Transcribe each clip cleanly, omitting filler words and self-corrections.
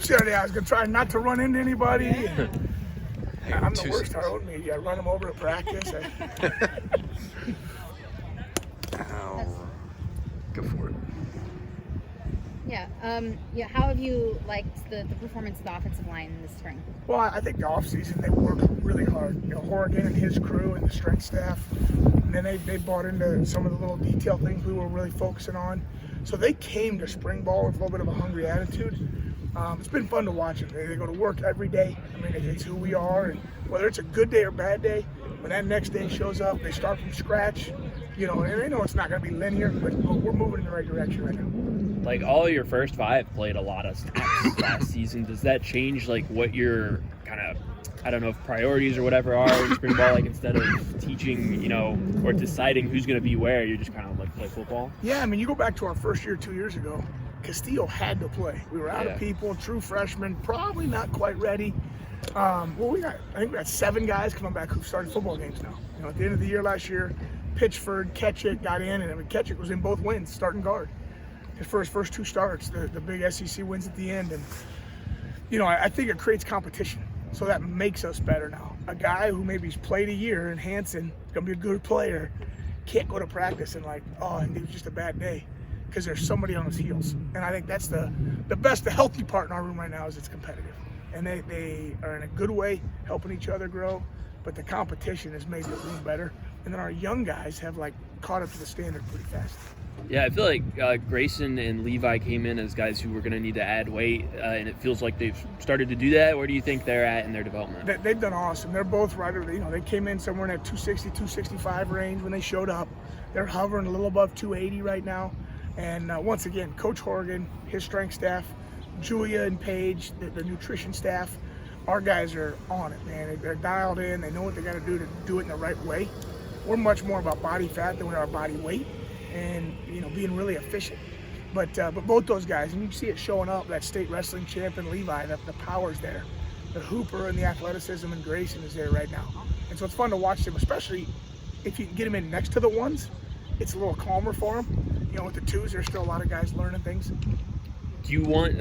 Saturday I was going to try not to run into anybody. I'm the worst road media. I run them over at practice. Go for it. Yeah. How have you liked the performance of the offensive line in the spring? Well, I think the offseason they worked really hard. Horrigan and his crew and the strength staff. And then they bought into some of the little detail things we were really focusing on. So they came to spring ball with a little bit of a hungry attitude. It's been fun to watch them. They go to work every day. I mean, it's who we are. And whether it's a good day or bad day, when that next day shows up, they start from scratch. And they know it's not going to be linear, but we're moving in the right direction right now. Like, all your first five played a lot of snaps last season. Does that change, like, what your kind of, I don't know if priorities or whatever are in spring ball, like, instead of teaching, or deciding who's going to be where, you're just kind of, like, play football? Yeah, I mean, you go back to our first year 2 years ago, Castillo had to play. We were out of people, true freshmen, probably not quite ready. I think we got 7 guys coming back who've started football games now. At the end of the year last year, Pitchford, Ketchik got in, and Ketchik was in both wins, starting guard. For his first 2 starts, the big SEC wins at the end. And, I think it creates competition. So that makes us better now. A guy who maybe's played a year in Hanson, going to be a good player, can't go to practice and it was just a bad day because there's somebody on his heels. And I think that's the best, the healthy part in our room right now is it's competitive. And they are in a good way helping each other grow, but the competition has made the room better. And then our young guys have caught up to the standard pretty fast. Yeah, I feel like Grayson and Levi came in as guys who were going to need to add weight, and it feels like they've started to do that. Where do you think they're at in their development? They've done awesome. They're both right. They came in somewhere in that 260, 265 range when they showed up. They're hovering a little above 280 right now. And once again, Coach Horgan, his strength staff, Julia and Paige, the nutrition staff, our guys are on it, man. They're dialed in. They know what they got to do it in the right way. We're much more about body fat than we are body weight. And being really efficient, but both those guys, and you see it showing up. That state wrestling champion Levi, the power's there. The hooper and the athleticism and Grayson is there right now, and so it's fun to watch them, especially if you can get them in next to the ones. It's a little calmer for them. With the twos, there's still a lot of guys learning things. Do you want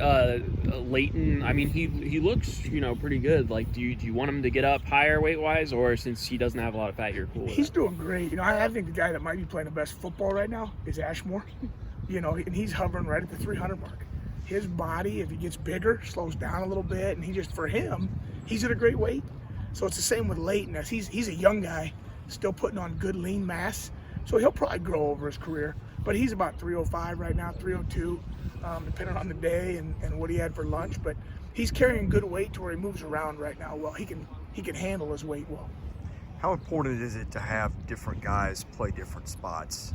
Leighton? I mean, he looks pretty good. Like, do you want him to get up higher weight wise, or since he doesn't have a lot of fat, you're cool with He's that? doing great. I think the guy that might be playing the best football right now is Ashmore. And he's hovering right at the 300 mark. His body, if he gets bigger, slows down a little bit, and for him, he's at a great weight. So it's the same with Leighton. As he's a young guy, still putting on good lean mass. So he'll probably grow over his career. But he's about 305 right now, 302. Depending on the day and what he had for lunch, but he's carrying good weight to where he moves around right now well. He can handle his weight well. How important is it to have different guys play different spots?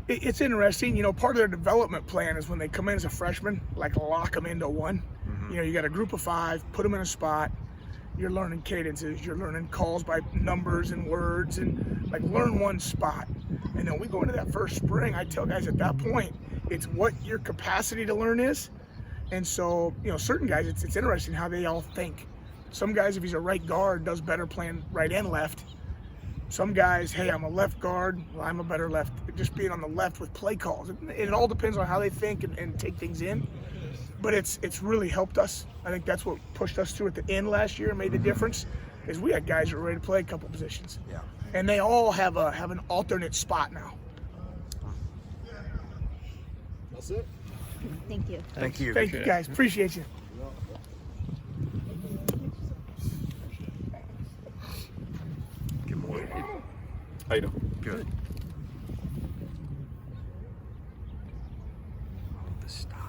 It's interesting. Part of their development plan is when they come in as a freshman, lock them into one. Mm-hmm. You got a group of 5, put them in a spot. You're learning cadences, you're learning calls by numbers and words, and learn one spot. And then we go into that first spring, I tell guys at that point, it's what your capacity to learn is. And so, certain guys, it's interesting how they all think. Some guys, if he's a right guard, does better playing right and left. Some guys, hey, I'm a left guard, well, I'm a better left. Just being on the left with play calls. It all depends on how they think and take things in. But it's really helped us. I think that's what pushed us through at the end last year and made the difference, is we had guys who were ready to play a couple positions. Yeah. And they all have an alternate spot now. That's it. Thank you. Thank you. Thank you, guys. Appreciate you. Good morning. How you doing? Good. Oh, the style.